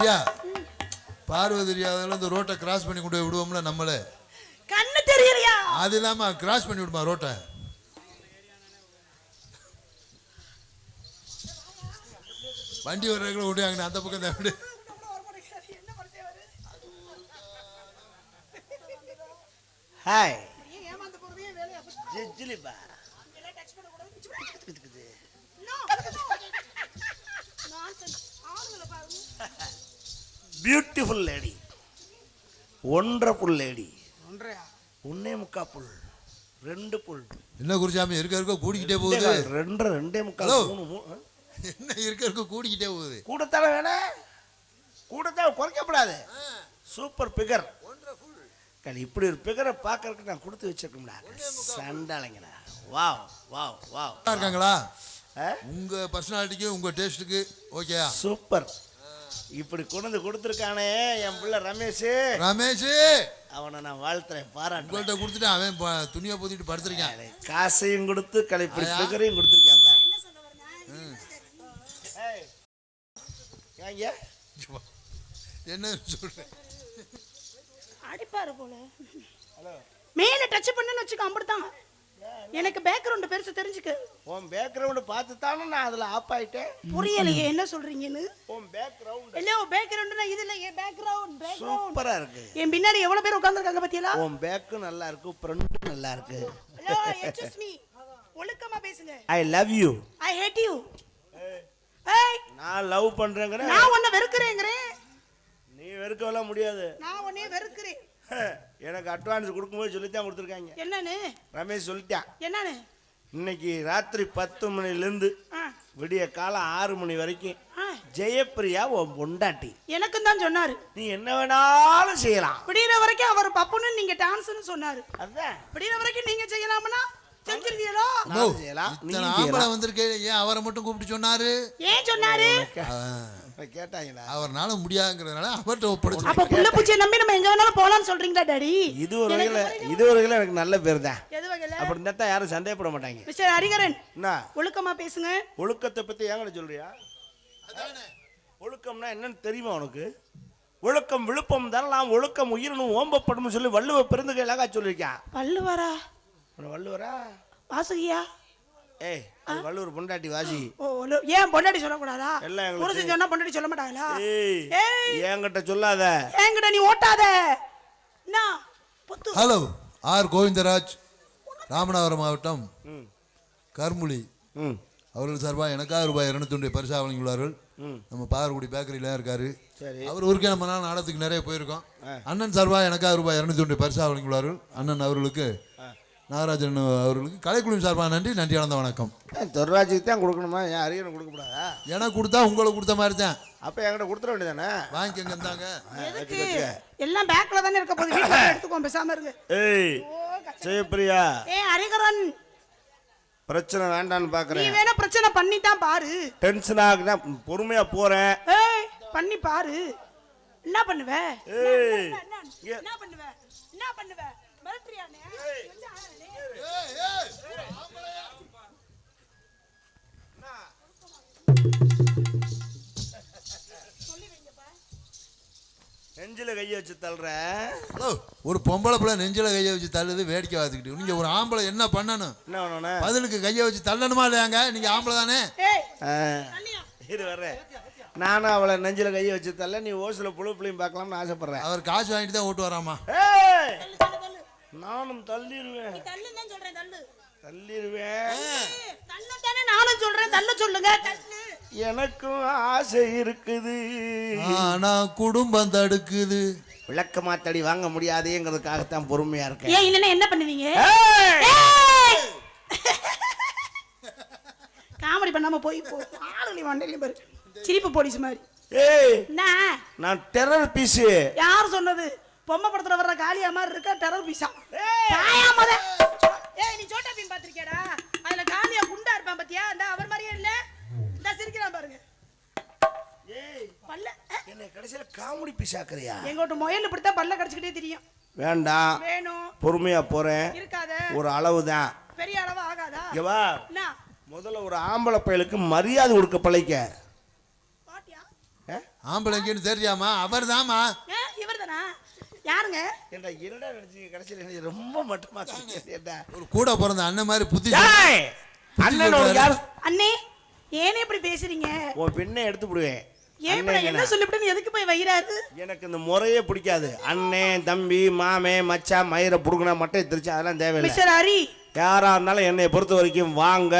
பிரியா பார்வை தெரியாதவங்க இந்த ரோட்டை கிராஸ் பண்ணி கொண்டு போய் விடுவோம்ல நம்மளே. கண்ணு தெரியலையா? அது இல்லாம கிராஸ் பண்ணி விடுமா ரோட்டை. வண்டி வர்றவங்களை விடுவாங்க அந்த பக்கம் தான் விடு. ஹாய் ஜிஜிலிபா பியூட்டிஃபுல் லேடி, ஒண்டர்ஃபுல் லேடி. ஒன்னே முக்கா புல், 2 புல். என்ன குறிச்சாமி இருக்க கூடிக்கிட்டே போகுது. 2 முக்கால் 3 என்ன இருக்க கூடிக்கிட்டே போகுது. கூடத்தால வேணா, கூடத்தால குறைக்கப்படாது. Super figure. இப்படி ஒரு பிகரை பார்க்கறதுக்கு நான் கொடுத்து வச்சிருக்கோம்டா. சண்டாளைங்கடா. Wow wow wow. இருக்காங்களா உங்க பர்சனாலிட்டிக்கு உங்க டேஸ்ட்டுக்கு ஓகேயா? சூப்பர். இப்படி கொண்டு கொடுத்துருக்கானே என் பிள்ளை ரமேஷ். அவனை நான் வாழ்த்துறேன், பாராட்டு. உங்கள்கிட்ட கொடுத்துட்டு அவன் துணியை போத்திட்டு படுத்திருக்கான். காசையும் கொடுத்து கலைப்படி பிகரையும் கொடுத்துருக்கான். என்ன சொல்றேன் அடிப்பாரு போல. மேல டச் பண்ணனும் வச்சுக்க அம்படுதான். எனக்கு பேக்ரவுண்ட் பெருசு தெரிஞ்சுக்க. உன் பேக்ரவுண்ட் பார்த்து தானே நான் அதுல ஆப் ஆயிட்டேன். புரியலையே என்ன சொல்றீங்கன்னு. உன் பேக்ரவுண்ட் இல்ல உன் பேக்ரவுண்ட்னா இதுல ஏ பேக்ரவுண்ட் சூப்பரா இருக்கு. என் பின்னாடி எவ்வளவு பேர் உட்கார்ந்திருக்காங்க பாத்தியா? உன் பேக் நல்லா இருக்கு, ஃப்ரண்ட் நல்லா இருக்கு. ஹலோ எக்ஸ்கியூஸ் மீ, ஒழுக்கமா பேசுங்க. I love you. I hate you. ஏய் நான் லவ் பண்றேங்கற. நான் உன்னை வெறுக்கறேங்கறேன். நீ வெறுக்கவல முடியாது. நான் உன்னை வெறுக்கறேன். எனக்கு அட்வான்ஸ் கொடுக்கும்போது சொல்லித்தான் கொடுத்துருக்காங்க. என்னன்னு ரமேஷ் சொல்லிட்டான். என்னன்னு? இன்னைக்கு ராத்திரி 10 மணிலேருந்து விடிய காலம் 6 மணி வரைக்கும் ஜெயப்பிரியா உன் பொண்டாட்டி. எனக்கும் தான் சொன்னாரு. நீ என்ன வேணாலும் செய்யலாம். விடியற வரைக்கும் அவர் பப்புன்னு நீங்க டான்ஸ்னு சொன்னாரு. அதான் விடியற வரைக்கும் நீங்க செய்யலாம்னா செஞ்சிருவீங்களோ? நான் செய்யலாம். நீ ஆம்பளை வந்திருக்கே, ஏன் அவரை மட்டும் கூப்பிட்டு சொன்னாரு? ஏன் சொன்னாரு? கேட்டாங்களா? அவர்னால முடியாதுங்கறதுனால அவர்ட்ட ஒப்படைச்சு. அப்ப புள்ள பூச்சியை நம்பி நம்ம எங்க வேணாலும் போலாம்னு சொல்றீங்களா டாடி? இது ஒரு வகையில எனக்கு நல்ல பேர் தான். எது வகையில? அப்படி இருந்தா யாரும் சந்தேகப்பட மாட்டாங்க. மிஸ்டர் ஹரிகரன், என்ன ஒழுக்கமா பேசுங்க. ஒழுக்கத்தை பத்தி ஏங்கட சொல்றியா? ஒழுக்கம்னா என்னன்னு தெரியுமா உனக்கு? ஒழுக்கம் விழுப்பம் தரலாம், ஒழுக்கம் உயிரினும் ஓம்பப்படும் சொல்லி வள்ளுவ பெருந்தகையிலாக சொல்லியிருக்கான். வள்ளுவரா? வள்ளுவரா? வாசுகியா? ஏய், வள்ளுவர் பொண்டாட்டி வாசி. ஓ, ஏன் பொண்டாட்டி சொல்லக்கூடாதா? எல்லாம் புருஷன் சொன்னா பொண்டாட்டி சொல்ல மாட்டாங்களா? ஏய், என்கிட்ட சொல்லாத. என்கிட்ட நீ ஓட்டாத. ஹலோ, ஆர் கோவிந்தராஜ், ராமநாதபுரம் மாவட்டம் கர்முலி அவர்கள் சார்பாக எனக்காக ரூபாய் 200 பரிசா வழங்கியுள்ளார்கள். நம்ம பாகர்குடி பேக்கரியில இருக்காரு. அவர் ஊருக்கே நம்ம நாடகத்துக்கு நிறைய போயிருக்கோம். அண்ணன் சார்பாக எனக்காக ரூபாய் 200 பரிசா வழங்கியுள்ளார்கள். அண்ணன் அவர்களுக்கு, நாகராஜன் அவர்களுக்கு கலைக்குழுவின் சார்பாக நன்றி கலந்த வணக்கம். தொர்ராஜுக்கு தான் கொடுக்கணுமா? ஏன் அரியணை கொடுக்க கூடாதா? எனக்கு கொடுத்தா உங்களுக்கு கொடுத்த மாதிரி தான். அப்ப என்கிட்ட கொடுத்துட வேண்டியதானே? வாங்கிக்கங்க. இருந்தாங்க எல்லாம் பேக்ல தானே இருக்க போகுது. வீட்ல எடுத்துக்கோ, பேசாம இருங்க. ஏய் ஜெயப்பிரியா, ஏய் ஹரிகரன், பிரச்சனை வேண்டான்னு பாக்குறேன். நீ வேணா பிரச்சனை பண்ணி தான் பாரு. டென்ஷன் ஆகுனா பொறுமையா போறேன். ஏய் பண்ணி பாரு. என்ன பண்ணுவ? ஏய் என்ன பண்ணுவ? என்ன பண்ணுவ? மிரட்டறியானே? நெஞ்சில கைய வச்சு தள்ளுற. ஒரு பொம்பளை பிள்ளை நெஞ்சில கைய வச்சு தள்ளுது வேடிக்கை பார்த்துக்கிட்டு. நீங்க ஒரு ஆம்பளை என்ன பண்ணணும்? என்ன பண்ணணும்? பதிலுக்கு கைய வச்சு தள்ளணுமா இல்லையாங்க? நீங்க ஆம்பளை தானே. இது வர்றேன். நானும் அவளை நெஞ்சில கைய வச்சு தள்ள, நீ ஓசில புழு புள்ளையும் பார்க்கலாம்னு ஆசைப்படுறேன். அவர் காசு வாங்கிட்டு தான் ஓட்டு வராமா? நானும் தள்ளிடுவேன். தள்ளிடுவேன். நானும் சொல்றேன், தள்ள சொல்லுங்க. எனக்கும் ஆசை இருக்குது, ஆனா குடும்பம் தடுக்குது. விளக்க மாத்தடி வாங்க முடியாதேங்கிறதுக்காகத்தான் பொறுமையா இருக்கேன். ஏன் இல்லைன்னா என்ன பண்ணுவீங்க? காமெடி பண்ணாம போய் ஆளுலி வண்டிலையும் பாரு, சிரிப்பு போலீஸ் மாதிரி. ஏய் நான் டெரர் பீஸ். யார் சொன்னது? பொம்மை படத்துல வர்ற காளியா மாதிரி இருக்கா டெரர் பீஸா? ஏய் நீ சோட்டா பீம் பாத்திருக்கியாடா? அதுல காளியா குண்டா இருப்பான் பாத்தியா? அந்த அவர் மாதிரியே இல்ல, இந்த சிரிக்கிறான் பாருங்க. ஏய் பல்ல என்ன கடைசில காமெடி பீஸ் ஆக்குறியா? எங்கோட்ட முயல் இப்படித்தான் பல்ல கடிச்சிட்டே தெரியும். வேண்டாம், வேணும். பொறுமையா போறேன். இருக்காத, ஒரு அளவுதான். பெரிய அளவு ஆகாதா? இங்க வா. முதல்ல ஒரு ஆம்பளை பயலுக்கு மரியாதை கொடுக்க பழைக்க. பாட்டியா? ஆம்பளைங்கன்னு தெரியாமா? அவர் தாமா. இவர் தானா? யாருங்க? ஏண்டா என்னடா நினைச்சீங்க கடைசியில் ரொம்ப மட்டமா ஏண்டா ஒரு கூட பிறந்த அண்ணன் மாதிரி புத்தி அண்ணன் யார் அண்ணே ஏனே இப்படி பேசுறீங்க? உன் பெண்ணை எடுத்து விடுவேன். ஏன் இப்ப நான் என்ன சொல்லிவிட்டேன்னு எதுக்கு போய் வைராரு? எனக்கு இந்த முறையே பிடிக்காது. அண்ணன் தம்பி மாமே மச்சான் மயிரை புடுங்கினா மட்டும் திருச்சி அதெல்லாம் தேவையில்லை. மிஸ்டர் ஹரி, யாரா இருந்தாலும் என்னை பொறுத்த வரைக்கும் வாங்க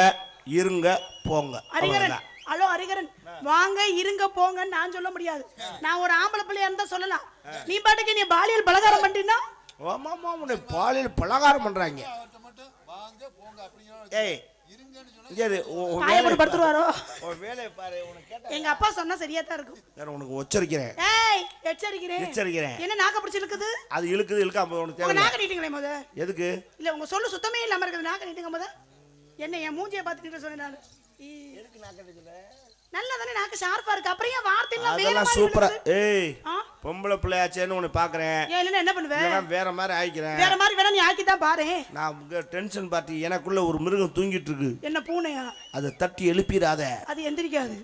இருங்க போங்க. ஹரிகரன், ஹலோ ஹரிகரன், வாங்க இருங்க போங்கன்னு நான் சொல்ல முடியாது. நான் ஒரு ஆம்பளை பிள்ளையா இருந்தா சொல்லலாம். நீ பாட்டுக்கு நீ பாலியல் பலகாரம் பண்ணினா? ஆமாமா உன்னை பாலியல் பலகாரம் பண்றாங்க. ஏய் எங்க அப்பா சொன்னா சரியா தான் இருக்கும். உனக்கு எச்சரிக்கிறேன். ஏய் எச்சரிக்கிறேன். என்ன நாக்க பிடிச்சு இழுக்குது? அது இழுக்குது இழுக்காம உனக்கு தேவை. நாக்க நீட்டுங்களே முத. எதுக்கு? இல்ல உங்க சொல்லு சுத்தமே இல்லாம இருக்குது. நாக்க நீட்டுங்க முத. என்ன என் மூஞ்சியை பார்த்துட்டு சொன்னேன் நான். எதுக்கு நாக்க நீட்டுற? நல்லா தானே நாக்க ஷார்ப்பா இருக்கு. அப்புறம் ஏன் வார்த்தை எல்லாம் வேற அதெல்லாம் மாதிரி சூப்பரா. இருக்குது? ஏய் பொம்பளை பிள்ளையாச்சேன்னு உன்னை பாக்குறேன். ஏன் இல்லன்னா என்ன பண்ணுவே? நான் வேற மாதிரி ஆயிக்கிறேன். வேற மாதிரி வேணா நீ ஆக்கி தான் பாரு. நான் உங்க டென்ஷன் பார்ட்டி எனக்குள்ள ஒரு மிருகம் தூங்கிட்டு இருக்கு. என்ன பூனையா? அதை தட்டி எழுப்பிடாத. அது எந்திரிக்காது.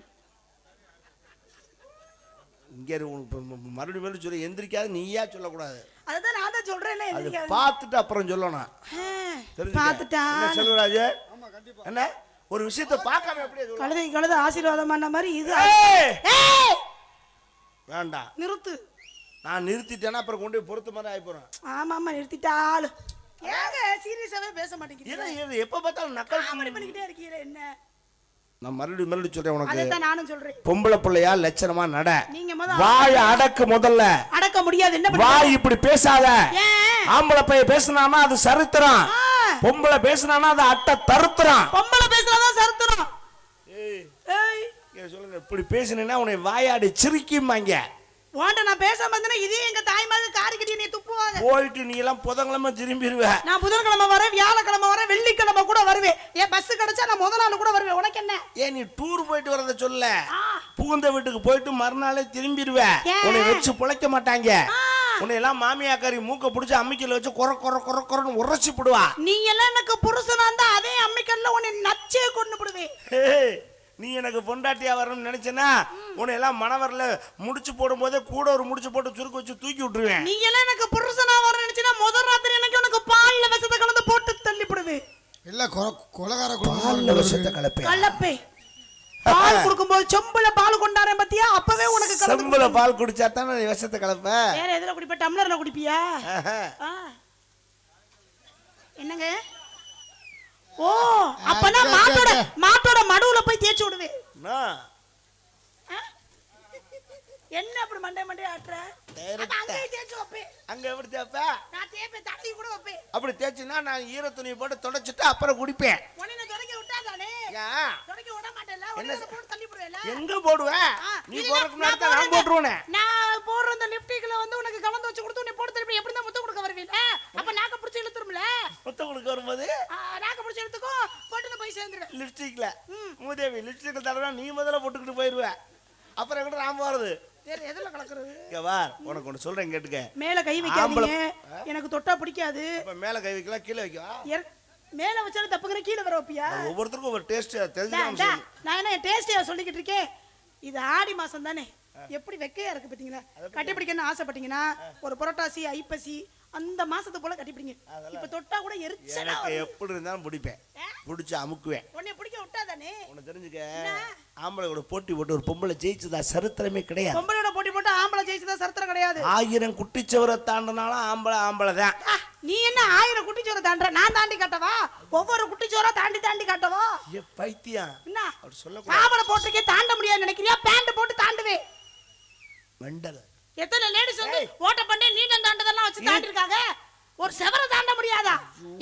இங்க மறுபடியும் சொல்லி எந்திரிக்காது நீயா சொல்லக்கூடாது. அதுதான் நான் தான் சொல்றேன். என்ன எந்திரிக்காது? பார்த்துட்டு அப்புறம் சொல்லணும். பார்த்துட்டா செல்வராஜ் என்ன ஒரு விஷயத்தை பார்க்காம அப்படியே கழுதை கழுத ஆசீர்வாதம் பண்ண மாதிரி இது. வேண்டாம் நிறுத்து. நான் நிறுத்திட்டேன்னா அப்புறம் கொண்டு போய் பொறுத்த மாதிரி ஆகி போறேன். ஆமா ஆமா நிறுத்திட்டாலும் ஏங்க சீரியஸாவே பேச மாட்டேங்கிறீங்க? எப்ப பார்த்தாலும் நக்கல் பண்ணிக்கிட்டே இருக்கீங்க. என்ன நான் மறுபடியும் சொல்றேன் உனக்கு. அதான் நானும் சொல்றேன். பொம்பளை பிள்ளையா லட்சணமா நட. நீங்க முதல்ல வாய் அடக்கு. முதல்ல அடக்க முடியாது. என்ன பண்ண? வாய் இப்படி பேசாத. ஆம்பளை பையன் பேசினானா அது சரித்திரம். பொம்பளை பேசினானா அது அட்டை தருத்திரம். பொம்பளை பேசினாதான் சரித்திரம். ஏய் சொல்லுங்க இப்படி பேசினா உன்னை வாயாடி சிரிக்குமாங்க. வாண்ட நான் பேசாம இருந்தேனா இதே எங்க தாய்மார்கள் காரி கட்டி நீ துப்புவாங்க. போயிட்டு நீ எல்லாம் புதன்கிழமை திரும்பிடுவே. நான் புதன்கிழமை வரேன், வியாழக்கிழமை வரேன், வெள்ளிக்கிழமை கூட வருவேன். ஏன் பஸ் கிடைச்சா நான் முதல் நாள் கூட வருவேன். உனக்கு என்ன? ஏன் நீ டூர் போயிட்டு வரத சொல்ல. புகுந்த வீட்டுக்கு போயிட்டு மறுநாளே திரும்பிடுவே. உன்னை வச்சு பிழைக்க மாட்டாங்க. உன்னை எல்லாம் மாமியாக்காரி மூக்க பிடிச்சி அம்மிக்கல்ல வச்சு கொர கொர கொர கொரன்னு உரைச்சி போடுவா. நீ எல்லாம் எனக்கு புருஷனா இருந்தா அதே அம்மிக்கல்ல உன்னை நச்சே கொண்டு போடுவேன். நீ எனக்கு பொண்டாட்டியா வரணும்னு நினைச்சேன்னா உன்னை எல்லாம் மணவரில் முடிச்சு போடும் போதே கூட ஒரு முடிச்சு போட்டு சுருக்கு வச்சு தூக்கி விட்டுருவேன். நீ எல்லாம் எனக்கு புருஷனா வரணும்னு நினைச்சேன்னா முதல் ராத்திரி எனக்கு உனக்கு பால்ல விஷத்தை கலந்து போட்டு தள்ளி போடுவேன். இல்ல கொலகார பால்ல விஷத்தை கலப்பே. பால் குடுக்கும்போது செம்புல பால் கொண்டாரேன் பாத்தியா? அப்பவே உனக்கு செம்புல பால் குடிச்சா தானே விஷத்தை கலப்ப. வேற எதுல குடிப்ப? டம்ளர்ல குடிப்பியா? என்னங்க? ஓ அப்பனா மாட்டோட மடுவுல போய் தேய்ச்சு விடுவே. என்ன அப்படி மண்டை ஆட்டுற? அங்கே தேய்ச்சு வைப்பேன். அங்க எப்படி தேய்ப்ப? நான் தேய்ப்பேன், தடவி கூட வைப்பேன். அப்படி தேய்ச்சினா நான் ஈர துணி போட்டு தொடச்சிட்டு அப்புறம் குடிப்பேன். உன்னை தொடக்க விட்டாதானே? தொடக்க விட மாட்டேல. உன்னை போட்டு தள்ளி போடுவேல. எங்க போடுவ? நீ போறதுக்கு முன்னாடி தான் நான் போடுறேனே. நான் போடுற அந்த லிப்ஸ்டிக்ல வந்து உனக்கு கலந்து வச்சு கொடுத்து உன்னை போட்டு தள்ளி எப்படி தான் முத்த கொடுக்க வருவீல? அப்ப நாக்க பிடிச்சு இழுத்துரும்ல. முத்த கொடுக்க வரும்போது நாக்க பிடிச்சு இழுத்துக்கோ போட்டு போய் சேர்ந்துடு. லிப்ஸ்டிக்ல மூதேவி லிப்ஸ்டிக்ல தடவை நீ முதல்ல போட்டுக்கிட்டு போயிடுவ. அப்புறம் எங்க நான் போறது? வேற எதுல கலக்குறது? இங்க வா உனக்கு ஒன்னு சொல்றேன் கேட்டுக்க. மேல கை வைக்காதீங்க. எனக்கு தொட்டா பிடிக்காது. அப்ப மேல கை வைக்கலாம் கீழ வைக்கவா? மேல வச்சாலும் தப்புங்கற கீழ வர வைப்பியா? ஒவ்வொருத்தருக்கும் ஒரு டேஸ்ட் தெரிஞ்சுக்கணும். நான் என்ன டேஸ்டே சொல்லிக்கிட்டு இருக்கேன். இது ஆடி மாசம் தானே. எப்படி வெக்கையா இருக்கு பாத்தீங்களா? கட்டிப்பிடிக்கன்னு ஆசைப்பட்டீங்கன்னா ஒரு புரட்டாசி ஐப்பசி அந்த மாசத்து போல கட்டிப்பிடிங்க. இப்ப தொட்டா கூட எரிச்சலா எனக்கு எப்படி இருந்தாலும் பிடிப்பேன். பிடிச்சு அமுக்குவேன். உன்னை பிடிக்க விட்டாதானே? உன்னை தெரிஞ்சுக்க. ஆம்பளையோட போட்டி போட்டு ஒரு பொம்பளை ஜெயிச்சதா சரித்திரமே கிடையாது. பொம்பளையோட போட்டி போட்டு ஆம்பளை ஜெயிச்சதா சரித்திரம் கிடையாது. 1000 குட்டிச்சவரை தாண்டினாலும் ஆம்பளை தான். நீ என்ன 1000 குட்டிச்சவரை தாண்டற? நான் தாண்டி காட்டவா? ஒவ்வொரு குட்டிச்சவரா தாண்டி காட்டவா? ஏ பைத்தியம். என்ன அவர் சொல்லக்கூடாது. ஆம்பளை போட்டுக்கே தாண்ட முடியாது நினைக்கிறியா? பேண்ட் போட்டு தாண்டுவே. மண்டல எத்தனை லேடிஸ் வந்து ஓட்ட பண்ணி நீண்ட தாண்டதெல்லாம் வச்சு தாண்டி இருக்காங்க. ஒரு செவர தாண்ட முடியாதா?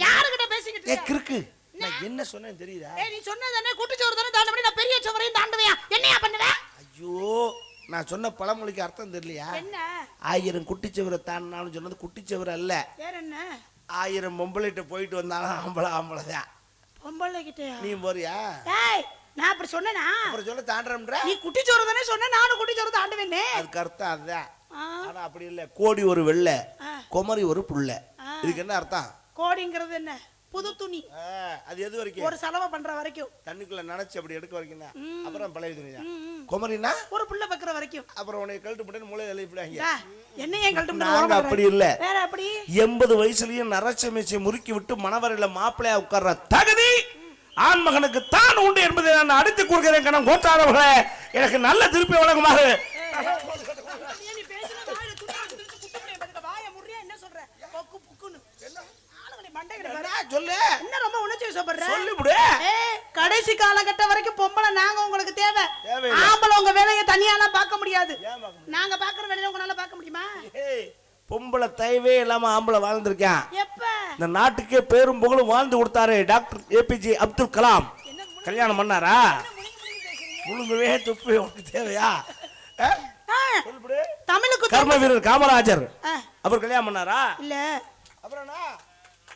யாருகிட்ட பேசிக்கிட்டு இருக்க? கிறுக்கு நான் என்ன சொன்னேன்னு தெரியுதா? ஏய் நீ சொன்னதானே குட்டிச்சவர தானே தாண்ட முடியும். நான் பெரிய சவரையும் தாண்டுவேன். என்னையா பண்ணுவே? ஐயோ நான் சொன்ன பழமொழிக்கு அர்த்தம் தெரியலையா? என்ன 1000 குட்டிச்சவரை தாண்டினாலும் சொன்னது குட்டிச்சவர அல்ல. வேற என்ன? 1000 பொம்பளைகிட்ட போயிட்டு வந்தாலும் ஆம்பளை தான். பொம்பளை கிட்டயா? நீ போறியா? ஏய் நான் அப்படி சொன்னேனா? அப்புறம் சொல்ல தாண்டறம்ன்ற. நீ குட்டிச்சவர தானே சொன்ன. நானும் குட்டிச்சவர தாண்டுவேனே. அதுக்கு அர்த்தம் அதுதான். ஆனா அப்படி இல்ல. கோடி ஒரு வெள்ளை குமரி ஒரு புள்ள. இதுக்கு என்ன அர்த்தம்? கோடிங்கிறது என்ன? புது துணி. அது எது வரைக்கும்? ஒரு செலவு பண்ற வரைக்கும். தண்ணிக்குள்ள நனைச்சு அப்படி எடுக்க வரைக்கும் தான். அப்புறம் பழைய துணி தான். குமரினா ஒரு புள்ள பக்கற வரைக்கும். அப்புறம் உன்னை கழட்டு போட்டு மூளை எழுப்பிடாங்க. என்ன ஏன் கழட்டு போட்டு? நாங்க அப்படி இல்ல. வேற அப்படி 80 வயசுலயும் நரச்ச மேய்ச்சி முறுக்கி விட்டு மணவரையில மாப்பிள்ளையா உட்கார்ற தகுதி ஆண் மகனுக்கு தான் உண்டு என்பதை நான் அடித்து கூறுகிறேன். கணம் கோட்டாரவர்களே, எனக்கு நல்ல திருப்பி வழங்குமாறு. கடைசி காலகட்டம் வரைக்கும் பொம்பளை நாங்க உங்களுக்கு தேவை. ஆம்பளை உங்க வேலையை தனியாலாம் பார்க்க முடியாது. நாங்க பாக்குற வேலையை உங்களால பார்க்க முடியுமா? பொம்பளை தயவே இல்லாம ஆம்பளை வாழ்ந்திருக்கேன். எப்ப இந்த நாட்டுக்கே பேரும் புகழும் வாழ்ந்து கொடுத்தாரு டாக்டர் ஏபிஜே அப்துல் கலாம். கல்யாணம் பண்ணாரா? முழுங்கவே துப்பு உனக்கு தேவையா? தமிழுக்கு கர்ம வீரர் காமராஜர் அவர் கல்யாணம் பண்ணாரா? இல்ல. அப்புறம்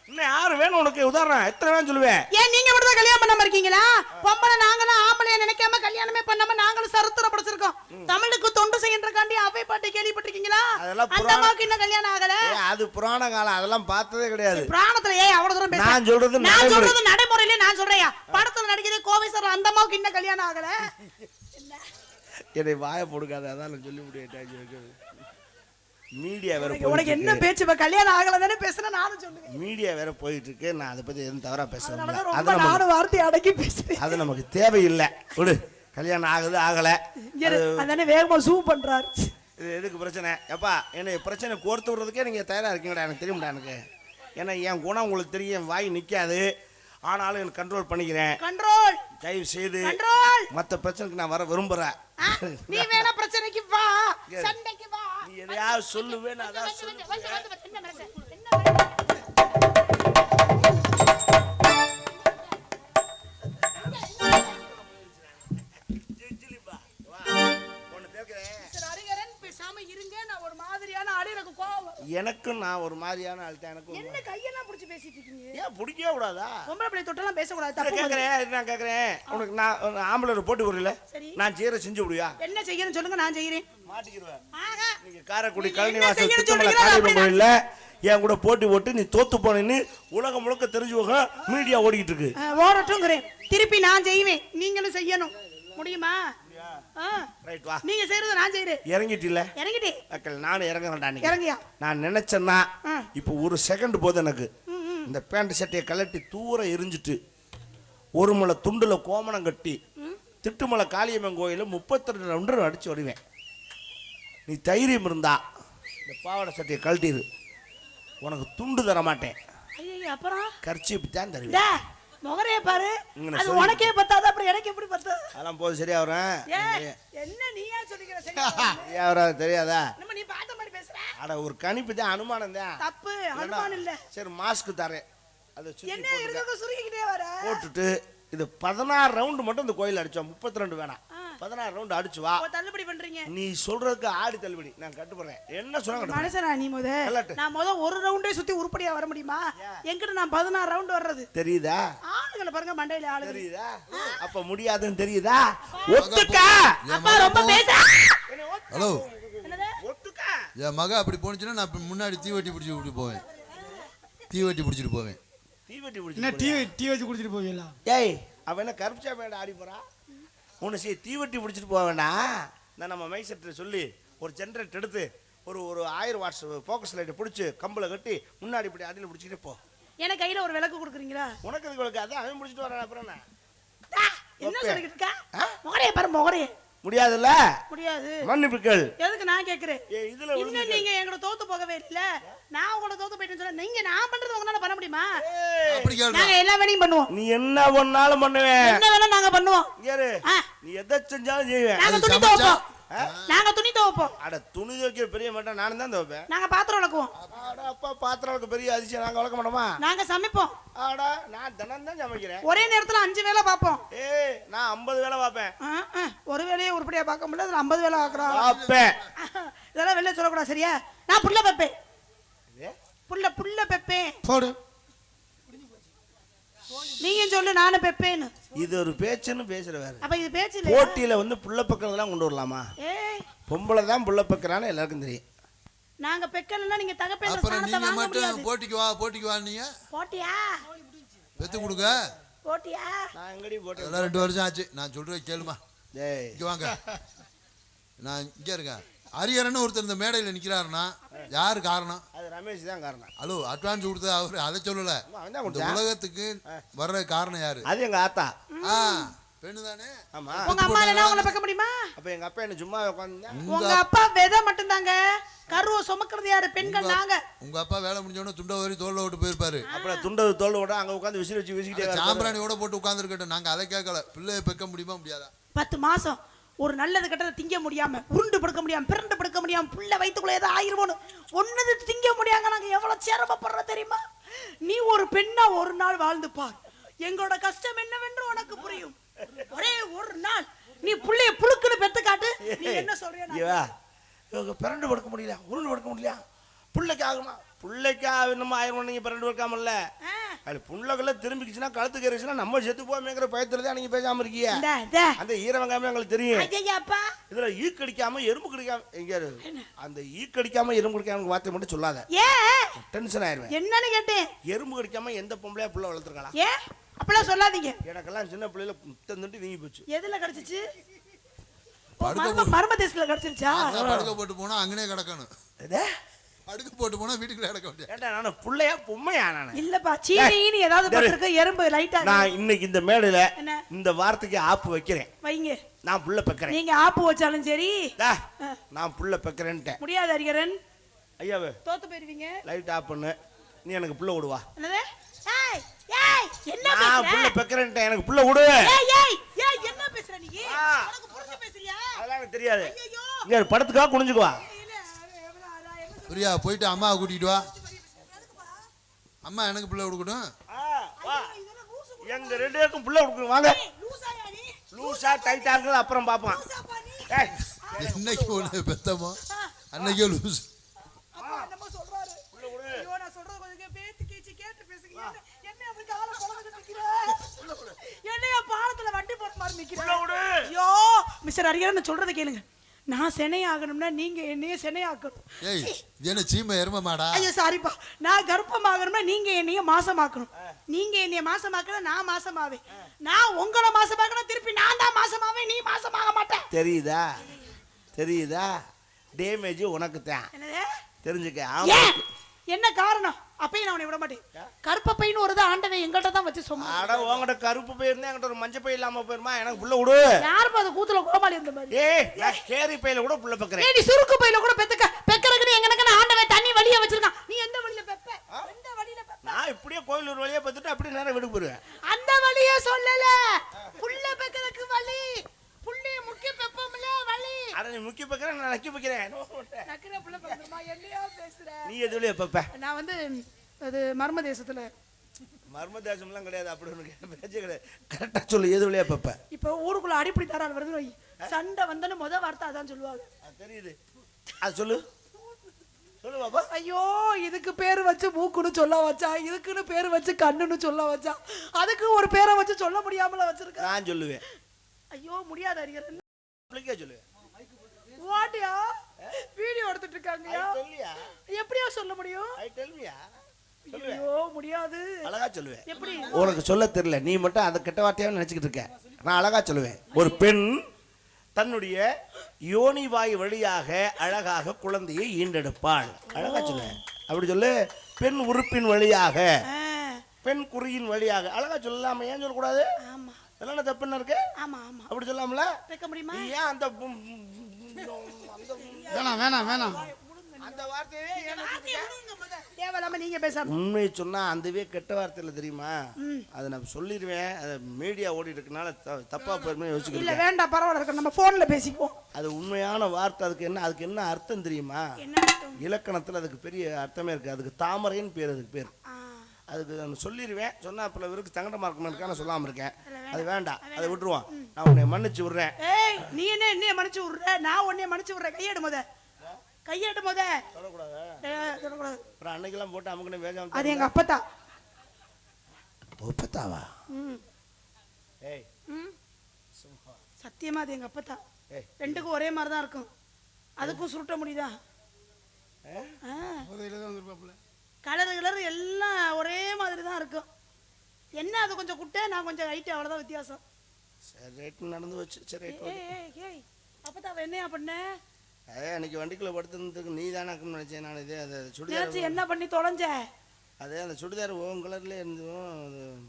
இன்னும் யாரு வேணும் உனக்கு? உதாரணம் எத்தனை வேணும் சொல்லுவேன். ஏன் நீங்க மட்டும் தான் கல்யாணம் பண்ணாம இருக்கீங்களா? பொம்பளை நாங்களும் ஆம்பளைய நினைக்காம கல்யாணமே பண்ணாம நாங்களும் சரித்திரம் படிச்சிருக்கோம். தமிழுக்கு தொண்டு செய்யறதுக்காண்டி அவை பாட்டு கேள்விப்பட்டிருக்கீங்களா? அந்த அம்மாவுக்கு இன்னும் கல்யாணம் ஆகல. அது புராண காலம், அதெல்லாம் பார்த்ததே கிடையாது. புராணத்துல ஏன் அவ்வளவு தூரம் பேச? நான் சொல்றது நடைமுறையில நான் சொல்றேன். படத்துல நடிக்கிற கோவை சார் அந்த அம்மாவுக்கு இன்னும் கல்யாணம் ஆகல. என்னை வாய போடுக்காத, அதான் நான் சொல்லி முடியாது. மீடியா வேற உனக்கு என்ன பேச்சு? கல்யாணம் ஆகல தானே பேசுறேன். நானும் சொல்லுவேன். மீடியா வேற போயிட்டு இருக்கு. நான் அதை பத்தி எதுவும் தவறா பேசுறேன். அது நானும் வார்த்தை அடக்கி பேசுறேன். அது நமக்கு தேவையில்லை. விடு. கல்யாணம் ஆகுது ஆகல அதானே வேகமா சூ பண்றாரு. இது எதுக்கு பிரச்சனை? எப்பா என்ன பிரச்சனை கோர்த்து விடுறதுக்கே நீங்க தயாரா இருக்கீங்கடா. எனக்கு தெரியும்டா. எனக்கு ஏன்னா என் குணம் உங்களுக்கு தெரியும். என் வாய் நிக்காது. ஆனாலும் எனக்கு கண்ட்ரோல் பண்ணிக்கிறேன். கண்ட்ரோல் தயவு செய்து மற்ற பிரச்சனைக்கு நான் வர விரும்புறேன். நீ வேணா பிரச்சனைக்கு வா, சண்டைக்கு வா. நீ எதையாவது சொல்லுவேன். அதான் எனக்கு நான் ஒரு மாதிரியான ஆள் தான். எனக்கு என்ன கையெல்லாம் புடிச்சு பேசிட்டு இருக்கீங்க? ஏன் பிடிக்கவே கூடாதா? பொம்பளை பிள்ளை தொட்டெல்லாம் பேச கூடாது. தப்பு நான் கேக்குறேன். உனக்கு நான் ஆம்பளை போட்டு வரல. நான் செய்யற செஞ்சு விடுவியா? என்ன செய்யறேன்னு சொல்லுங்க, நான் செய்யறேன். மாட்டிக்கிடுவேன். நீங்க காரைக்குடி கழனிவாசல் சுத்தமலை காளியம்மன் கோயில்ல என் கூட போட்டி போட்டு நீ தோத்து போனேன்னு உலகம் முழுக்க தெரிஞ்சு போக மீடியா ஓடிக்கிட்டு இருக்கு. ஓடட்டும்ங்கிறேன். திருப்பி நான் செய்வேன், நீங்களும் செய்யணும். முடியுமா? ரைட் வா. நீங்க செய்யறது நான் செய்யறேன். இறங்கிட்டில? இறங்கிட்டே. அக்கல் நான் இறங்கறேன்டா. நீ இறங்கியா? நான் நினைச்சேன்னா இப்போ ஒரு செகண்ட் போது எனக்கு இந்த பேண்ட் சட்டையை கலட்டி தூர எரிஞ்சிட்டு ஒரு மலை துண்டுல கோமணம் கட்டி திட்டுமலை காளியம்மன் கோயில 32 ரவுண்டர் அடிச்சு வருவேன். நீ தைரியம் இருந்தா இந்த பாவாடை சட்டையை கழட்டிடு. உனக்கு துண்டு தர மாட்டேன். அப்புறம் கர்ச்சீப் தான் தருவேன். முகரைய பாரு. அது உனக்கே பத்தாது, அப்புறம் எனக்கு எப்படி பத்தாது? அதெல்லாம் போது சரியா வரும். என்ன நீயா சொல்லிக்கிற? சரியா வராது தெரியாதா? நம்ம நீ பார்த்த மாதிரி பேசுற. அட ஒரு கணிப்பு தான், அனுமானம் தான். தப்பு, அனுமானம் இல்ல. சரி மாஸ்க் தரேன். அது சுத்தி என்ன இருக்கக சுருக்கிட்டே வர. போட்டுட்டு இது 16 ரவுண்ட் மட்டும் இந்த கோயில் அடிச்சோம். 32 வேணாம். 16 ரவுண்ட் அடிச்சு வா. தள்ளுபடி பண்றீங்க நீ சொல்றதுக்கு ஆடி தள்ளுபடி நான் கட்டுறேன். என்ன சொல்றாங்க மனுஷனா நீ நான் ஒரு ரவுண்டே சுத்தி உருப்படியா வர முடியுமா? என்கிட்ட நான் 16 ரவுண்ட் வர்றது தெரியுதா? ஆளுகளை பாருங்க மண்டையில ஆளு தெரியுதா? அப்ப முடியாதுன்னு தெரியுதா? ஒத்துக்க. அப்பா ரொம்ப பேச. ஹலோ ஒத்துக்க. என் மக அப்படி போனுச்சுன்னா நான் முன்னாடி தீவெட்டி பிடிச்சி போவேன். தீவெட்டி பிடிச்சிட்டு போவேன். தீவெட்டி பிடிச்சி டீ வச்சு குடிச்சிட்டு போவீங்களா? ஏய் அவன் என்ன கருப்சா மேட ஆடி போறான்? உன்னை தீவெட்டி பிடிச்சிட்டு போக வேண்டாம். நான் நம்ம மைசெட்டை சொல்லி ஒரு ஜென்ரேட்டர் எடுத்து ஒரு 1000 வாட்ஸ் ஃபோக்கஸ் லைட்டை பிடிச்சி கம்பில் கட்டி முன்னாடி இப்படி அடியில் பிடிச்சிட்டு போ. எனக்கு கையில் ஒரு விளக்கு கொடுக்குறீங்களா? உனக்கு அது விளக்கு அதான் அவன் பிடிச்சிட்டு வரான். அப்புறம் என்ன சொல்லிக்கிட்டு இருக்கா? முகரைய பாரு முகரைய. முடியாதுல்ல? முடியாது. மன்னிப்புகள். எதுக்கு நான் கேக்குறேன்? இதுல இன்னும் நீங்க எங்கட தோத்து போகவே இல்ல. நான் உங்கள தோத்து போயிட்டேன்னு சொன்னா நீங்க நான் பண்றது உங்களால பண்ண முடியுமா? அப்படி கேளு. நாங்க எல்லா வேலையும் பண்ணுவோம். நீ என்ன பண்ணாலும் பண்ணுவேன். என்ன வேணா நாங்க பண்ணுவோம். யாரு? நீ எதை செஞ்சாலும் செய்வேன். நாங்க துணி துவைப்போம். நாங்க துணி துவைப்போம். அட துணி துவைக்கிற பெரிய மாட்டேன் நானும் தான் துவைப்பேன். நாங்க பாத்திரம் விளக்குவோம். அட அப்பா பாத்திரம் விளக்க பெரிய அதிசயம். நாங்க விளக்க மாட்டோமா? நாங்க சமைப்போம். அட நான் தினம் தான் சமைக்கிறேன். ஒரே நேரத்துல 5 வேளை பாப்போம். ஏய் நான் 50 வேளை பாப்பேன். ஒரு வேளையே உருப்படியா பார்க்க முடியல. அதுல 50 வேளை ஆக்குறோம். பாப்பேன். இதெல்லாம் வெளிய சொல்ல கூடாது சரியா? நான் புள்ள பெப்பேன். புள்ள பெப்பேன். போடு. நீங்க சொல்லு நானும் பெப்பேன்னு. இது ஒரு பேச்சுன்னு பேசுற வேற. அப்ப இது பேச்சு இல்ல. போட்டியில புள்ள பக்கறதெல்லாம் கொண்டு வரலாமா? ஏய் பொம்பளை தான் புள்ள பக்கறானே எல்லாருக்கும் தெரியும். நாங்க பெக்கலன்னா நீங்க தகப்பேன்ற ஸ்தானத்தை வாங்க முடியாது. அப்புறம் நீங்க மட்டும் போட்டிக்கு வா நீங்க. போட்டியா? பெத்து கொடுக்க போட்டியா? நான் எங்கடி போட்டேன்? அதெல்லாம் 2 வருஷம் ஆச்சு. நான் சொல்றேன் கேளுமா. டேய் இங்க வாங்க. நான் இங்க இருக்கேன். ஹரிஹரன் ஒருத்தர் இந்த மேடையில் நிக்கிறாருன்னா யாரு காரணம்? அது ரமேஷ் தான் காரணம். ஹலோ அட்வான்ஸ் கொடுத்தது அவரு, அதை சொல்லல. அவன் தான் இந்த கொடுத்தான். உலகத்துக்கு வர்ற காரணம் யாரு? அது எங்க ஆத்தா. பெண்ணு தானே. ஆமா. உங்க அம்மா இல்லைன்னா உங்களை பார்க்க முடியுமா? அப்ப எங்க அப்பா என்ன சும்மா உட்காந்து உங்க அப்பா விதை மட்டும்தாங்க, கருவை சுமக்கிறது யாரு? பெண்கள் நாங்க. உங்க அப்பா வேலை முடிஞ்ச உடனே துண்ட வரி தோல்ல விட்டு போயிருப்பாரு. அப்புறம் துண்டு தோல் விட அங்க உட்காந்து விசிறி வச்சு விசிக்கிட்டே சாம்பிராணியோட போட்டு உட்காந்துருக்கட்டும். நாங்க அதை கேட்கல. பிள்ளைய பெக்க முடியுமா முடியாதா? 10 மாசம் ஒரு நல்லது கெட்டதை திங்க முடியாம, உருண்டு படுக்க முடியாம, பிறண்டு படுக்க முடியாம, புள்ள வயிற்றுக்குள்ள ஏதோ ஆயிருமோன்னு ஒன்னது திங்க முடியாங்க. நாங்க எவ்வளவு சிரமப்படுறோம் தெரியுமா? நீ ஒரு பெண்ணா ஒரு நாள் வாழ்ந்து பார், எங்களோட கஷ்டம் என்னவென்று உனக்கு புரியும். ஒரே ஒரு நாள் நீ புள்ளைய புழுக்குன்னு பெத்து காட்டு. நீ என்ன சொல்றியா? பிறண்டு படுக்க முடியல, உருண்டு படுக்க முடியல, பிள்ளைக்கு ஆகுமா? பிள்ளைக்கு ஆகணுமா? ஆயிரம் நீங்க பிறண்டு படுக்காமல்ல. அது புள்ளக்குள்ள திரும்பிக்குச்சுன்னா கழுத்து கறிச்சுன்னா நம்ம செத்து போமேங்கிற பயத்துலதான் நீங்க பேசாம இருக்கீங்க. அந்த ஈரவங்காம எங்களுக்கு தெரியும். இதுல ஈ கடிக்காம எறும்பு கடிக்காம எங்க அந்த ஈ கடிக்காம எறும்பு கடிக்காம வார்த்தை மட்டும் சொல்லாத. டென்ஷன் ஆயிருவேன். என்னன்னு கேட்டேன். எறும்பு கடிக்காம எந்த பொம்பளையா புள்ள வளர்த்துருக்கலாம்? அப்பெல்லாம் சொல்லாதீங்க. எனக்கெல்லாம் சின்ன பிள்ளைல தந்துட்டு வீங்கி போச்சு. எதுல கடிச்சிச்சு? மர்ம தேசத்துல கடிச்சிருச்சா? படுக்க போட்டு போனா அங்கனே கிடக்கணும். படுக்க போட்டு போனா வீட்டுக்குள்ள கிடக்க முடியாது. ஏண்டா நான் புள்ளையா பொம்மையா? நான் இல்லப்பா, சீனின்னு ஏதாவது பட்டிருக்கு, எறும்பு லைட்டா. நான் இன்னைக்கு இந்த மேடையில இந்த வார்த்தைக்கு ஆப்பு வைக்கிறேன். வைங்க. நான் புள்ள பெக்கறேன். நீங்க ஆப்பு வச்சாலும் சரி நான் புள்ள பெக்கறேன்ட்டேன். முடியாது ஹரிஹரன். ஐயாவே தோத்து போயிருவீங்க. லைட் ஆஃப் பண்ணு. நீ எனக்கு புள்ள விடுவா. என்னது? ஏய் ஏய் என்ன பேசுற? நான் புள்ள பெக்கறேன்ட்டேன். எனக்கு புள்ள விடு. ஏய் ஏய் ஏய் என்ன பேசுற நீ? உனக்கு புரிஞ்சு பேசுறியா? அதெல்லாம் எனக்கு தெரியாது. இங்க படத்துக்கா குனிஞ்சுக்குவா. பிரியா போயிட்டு அம்மாவை கூட்டிட்டு வா. அம்மா எனக்கு பிள்ளை கொடுக்கணும். எங்க 2 பேருக்கும் புள்ள கொடுக்கணும். வாங்க. லூசா டைட்டாங்க அப்புறம் பாப்போம். என்னைக்கு ஒண்ணு பெத்தமோ அன்னைக்கே லூஸ். அப்பா என்னமோ சொல்றாரு. ஐயோ நான் சொல்றது கொஞ்சம் பேத்தி கேச்சி கேட்டு பேசுங்க. என்ன அப்படி கால கொலந்து நிக்கிற? என்னைய பாலத்துல வண்டி போற மாதிரி நிக்கிற? ஐயோ மிஸ்டர் ஹரிஹரன் சொல்றத கேளுங்க. நான் செனை ஆகணும்னா நீங்க என்னைய செனை ஆக்கணும். ஏய் இது என்ன சீமை எருமை மாடா? ஐயோ சாரிப்பா. நான் கர்ப்பமாகணும்னா நீங்க என்னைய மாசமாக்கணும். நீங்க என்னைய மாசமாக்கணும், நான் மாசமாவேன். நான் உங்களை மாசமாக்கணும், திருப்பி நான் தான் மாசமாவேன், நீ மாசமாக மாட்டேன். தெரியுதா? தெரியுதா? டேமேஜ் உனக்கு தான். என்னது? தெரிஞ்சுக்க. என்ன காரணம்? அப்பயும் நான் உன்னை விட மாட்டேன். கருப்ப பையன் ஒரு ஆண்டவன் எங்கள்கிட்ட தான் வச்சு சொன்னா. அட உங்ககிட்ட கருப்பு பை இருந்தா என்கிட்ட ஒரு மஞ்சள் பை இல்லாம போயிருமா? எனக்கு புள்ள விடு. யாருப்பா அது கூத்துல கோமாளி இருந்த மாதிரி? ஏய் நான் கேரி பையில கூட புள்ள பெக்கறேன். ஏய் நீ சுருக்கு பையில கூட பெக்கறதுக்கு எங்கனக்கு ஆண்டவன் தண்ணி வழிய வச்சிருக்கான். நீ எந்த வழியில பெப்ப? எந்த வழியில பெப்ப? நான் இப்படியே கோயில் ஒரு வழியா பெத்துட்டு அப்படியே நேரா வீட்டுக்கு போறேன். அந்த வழியே சொல்லல. புள்ள பெக்கறதுக்கு வழி. புள்ளி முக்கிய பெப்பம்ல வழி. அட நீ முக்கிய பெக்கற நான் நக்கி பெக்கறேன். நக்கற புள்ள பெக்கறமா என்னையா பேசுற? நீ எது வழியா பெப்ப? நான் வந்து அது மர்ம தேசத்துல. மர்ம தேசம்லாம் கிடையாது. அப்படி ஒண்ணு பேச்சே கிடையாது. கரெக்டா சொல்லு எது வழியா பெப்ப? இப்போ ஊருக்குள்ள அடிப்படி தரால் வருது. சண்டை வந்தன முத வார்த்தை அதான் சொல்லுவாங்க. தெரியுது. அது சொல்லு. சொல்லு பாப்பா. ஐயோ இதுக்கு பேர் வச்சு மூக்குன்னு சொல்ல வச்சா, இதுக்குன்னு பேர் வச்சு கண்ணுன்னு சொல்ல வச்சா, அதுக்கு ஒரு பேரை வச்சு சொல்ல முடியாமல வச்சிருக்க. நான் சொல்லுவேன். ஐயோ முடியாது ஹரிஹரன். அப்படியே சொல்லுவேன். வாட்டியா வீடியோ எடுத்துட்டு இருக்காங்கயா? சொல்லியா? எப்படியா சொல்ல முடியும்? I tell me. ஐயோ முடியாது. அழகா சொல்லுவேன். எப்படி? உனக்கு சொல்ல தெரியல. நீ மட்டும் அந்த கெட்ட வார்த்தையாவே நினைச்சிட்டு இருக்க. நான் அழகா சொல்லுவேன். ஒரு பெண் தன்னுடைய யோனி வாய் வழியாக அழகாக குழந்தையை ஈண்டெடுப்பாள். அழகா சொல்லுவேன். அப்படி சொல்லு. பெண் உறுப்பின் வழியாக, பெண் குறியின் வழியாக அழகா சொல்லலாமா? ஏன் சொல்லக்கூடாது? ஆமா. அதெல்லாம் தப்புன்னு இருக்கு. ஆமா ஆமா. அப்படி சொல்லாமல கேட்க முடியுமா? ஏன் அந்த வேணாம் வேணாம் வேணாம். அந்த வார்த்தையே தேவலாம நீங்க பேசாம. உண்மை சொன்னா அந்தவே கெட்ட வார்த்தையில தெரியுமா? அதை நான் சொல்லிடுவேன். அதை மீடியா ஓடிட்டு இருக்கனால தப்பா போயிருமே யோசிக்கிறேன். இல்ல வேண்டாம் பரவாயில்ல இருக்கு, நம்ம போன்ல பேசிக்குவோம். அது உண்மையான வார்த்தை. அதுக்கு என்ன அர்த்தம் தெரியுமா? என்ன அர்த்தம்? இலக்கணத்துல அதுக்கு பெரிய அர்த்தமே இருக்கு. அதுக்கு தாமரைன்னு பேர். அதுக்கு பேர். அதுக்கு நான் சொல்லிடுவேன். சொன்னா அப்ப இவருக்கு சங்கடமா இருக்குமா நான் சொல்லாம இருக்கேன். அது வேண்டாம், அதை விட்டுருவான். நான் உன்னை மன்னிச்சு விடுறேன். ஏய் நீ என்னைய மன்னிச்சு விடுற? நான் உன்னைய மன்னிச்சு விடுறேன். கையெடு முத. கையெடு முத. சொல்லக்கூடாது. சொல்லக்கூடாது. அப்புறம் அன்னைக்கெல்லாம் போட்டு அமுக்குன்னு வேகம். அது எங்க அப்பத்தா. ஒப்பத்தாவா? ஏய் சத்தியமா அது எங்க அப்பத்தா. ரெண்டுக்கும் ஒரே மாதிரி தான் இருக்கும். அதுக்கும் சுருட்ட முடியுதா? கலர் எல்லாம் ஒரே மாதிரி தான் இருக்கும். என்ன அது கொஞ்சம் குட்டை, நான் கொஞ்சம் ஹைட், அவ்வளவுதான் வித்தியாசம். சரி ரைட்டு நடந்து வச்சு. சரி ரைட். ஏய் அப்பதான் அவ என்னையா பண்ண? அன்னைக்கு வண்டிக்குள்ள படுத்துறதுக்கு நீ தானே நினைச்சேன் நான். இதே அந்த சுடிதார் நினைச்சு என்ன பண்ணி தொலைஞ்ச? அதே அந்த சுடிதார் ஓம் கலர்ல இருந்தும்.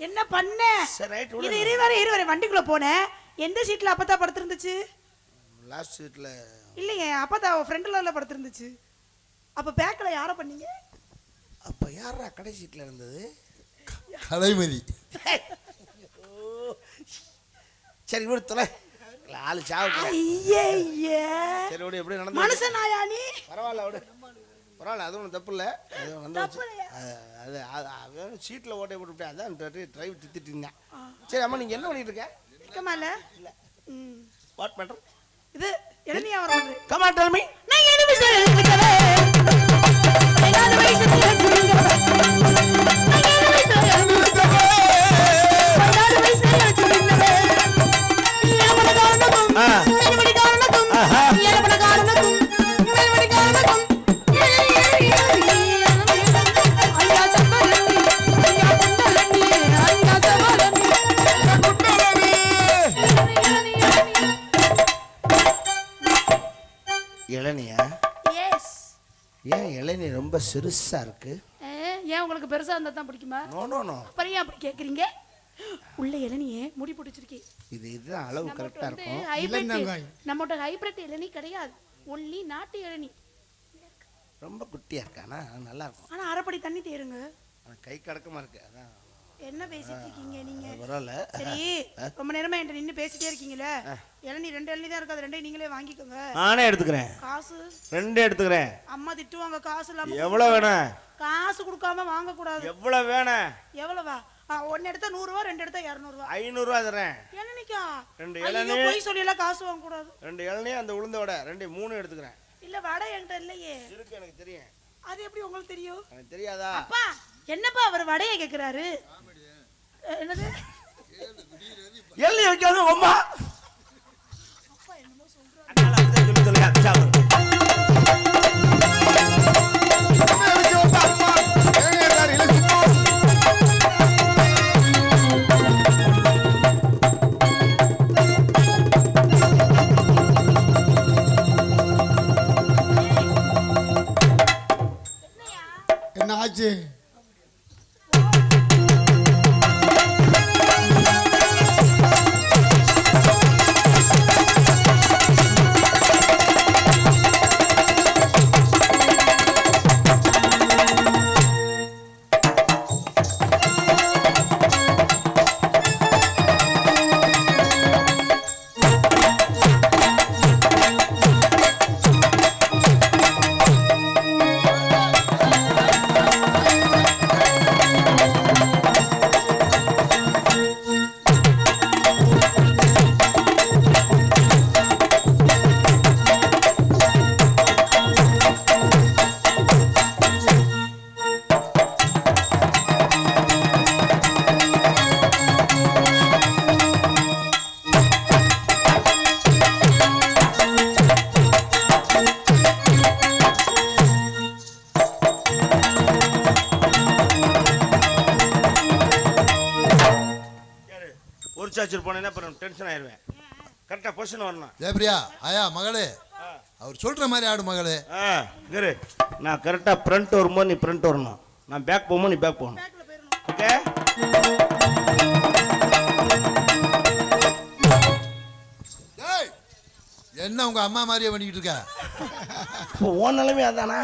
என்ன பண்ண? சரி ரைட். இரு வண்டிக்குள்ள போனேன். எந்த சீட்ல அப்பதான் படுத்திருந்துச்சு? லாஸ்ட் சீட்ல இல்லையே, அப்பதான் அவ ஃப்ரண்ட்ல படுத்திருந்துச்சு. அப்ப பேக்ல யார பண்ணீங்க? அப்ப யாரா கடை சீட்ல இருந்தது? கலைமதி. சரி விடு தொலை. ஆளு சாவு. சரி விடு. எப்படி நடந்து? மனுஷனாயா நீ? பரவாயில்ல விடு. பரவாயில்ல, அது ஒன்றும் தப்பு இல்லை. அது வந்து அது சீட்டில் ஓட்டை போட்டு அதான் டிரைவ் திட்டிட்டு இருந்தேன். சரி அம்மா நீங்கள் என்ன பண்ணிட்டு இருக்க? இருக்கமால இல்லை வாட் மேட்டர்? இது இளநியா வர மாதிரி. Come on tell me. நான் என்ன விஷயம் இளநியா? ஏன் இளநீ ரொம்ப சிறுசா இருக்கு? ஏன் உங்களுக்கு பெருசா இருந்தா தான் பிடிக்குமா? நோ. அப்புறம் ஏன் அப்படி கேக்குறீங்க? உள்ள இளநியே முடி போட்டு வச்சிருக்கேன். இதுதான் அளவு கரெக்டா இருக்கும். நம்மகிட்ட ஹைபிரிட் இளநீ கிடையாது, ஒன்லி நாட்டு இளநீ. ரொம்ப குட்டியா இருக்கானா? நல்லா இருக்கும். ஆனா அரைப்படி தண்ணி தேருங்க. கை கடக்கமா இருக்கு. அதான் என்ன பேசிட்டு இருக்கீங்க நீங்க? பரவாயில்ல. சரி, ரொம்ப நேரமா என்கிட்ட நின்னு பேசிட்டே இருக்கீங்களே. இளநீ 2 இளநீ தான் இருக்கு, அது 2 நீங்களே வாங்கிக்கோங்க. நானே எடுத்துக்கிறேன். காசு 2 எடுத்துக்கிறேன். அம்மா திட்டுவாங்க காசு இல்லாம. எவ்வளவு வேணும்? காசு கொடுக்காம வாங்க கூடாது. எவ்வளவு வேணும்? எவ்வளவா? 1 எடுத்தா 100 ரூபா, 2 எடுத்தா 200 ரூபா. 500 ரூபா தரேன். இளநீக்கா? 2 இளநீ. போய் சொல்லி எல்லாம் காசு வாங்க கூடாது. 2 இளநீ, அந்த உளுந்த வடை 3 எடுத்துக்கிறேன். இல்ல வடை என்கிட்ட இல்லையே. இருக்கு, எனக்கு தெரியும். அது எப்படி உங்களுக்கு தெரியும்? எனக்கு தெரியாதா? அப்பா என்னப்பா அவர் வடையை கேக்குறாரு? என்னது? எள்ளி வைக்காத அம்மா. அப்பா என்னமோ சொல்றாரு. அதனால அப்படியே சொல்லி சொல்லுங்க. சாவு. என்ன ஆச்சு? போனேன்னா அப்புறம் டென்ஷன் ஆயிடுவேன். கரெக்டா பொசிஷன் வரணும். ஜெயபிரியா, ஆயா மகளே, அவர் சொல்ற மாதிரி ஆடு மகளே. இரு, நான் கரெக்டா ஃப்ரண்ட் வரும்போது நீ ஃப்ரண்ட் வரணும், நான் பேக் போகும்போது நீ பேக் போகணும். ஓகே? என்ன உங்க அம்மா மாதிரியே பண்ணிக்கிட்டு இருக்க? ஓன் நிலைமை அதானா?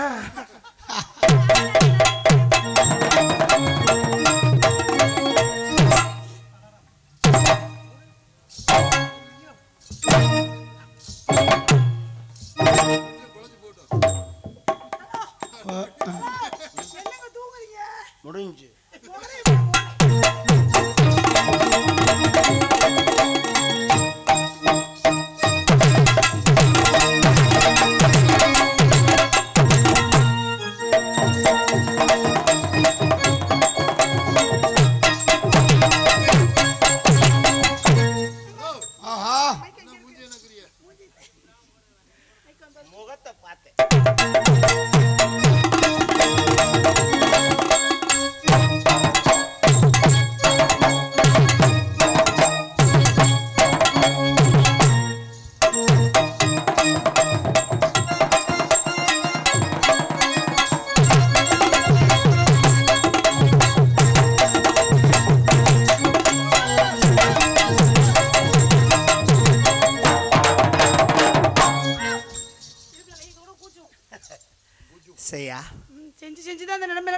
முடிஞ்சு.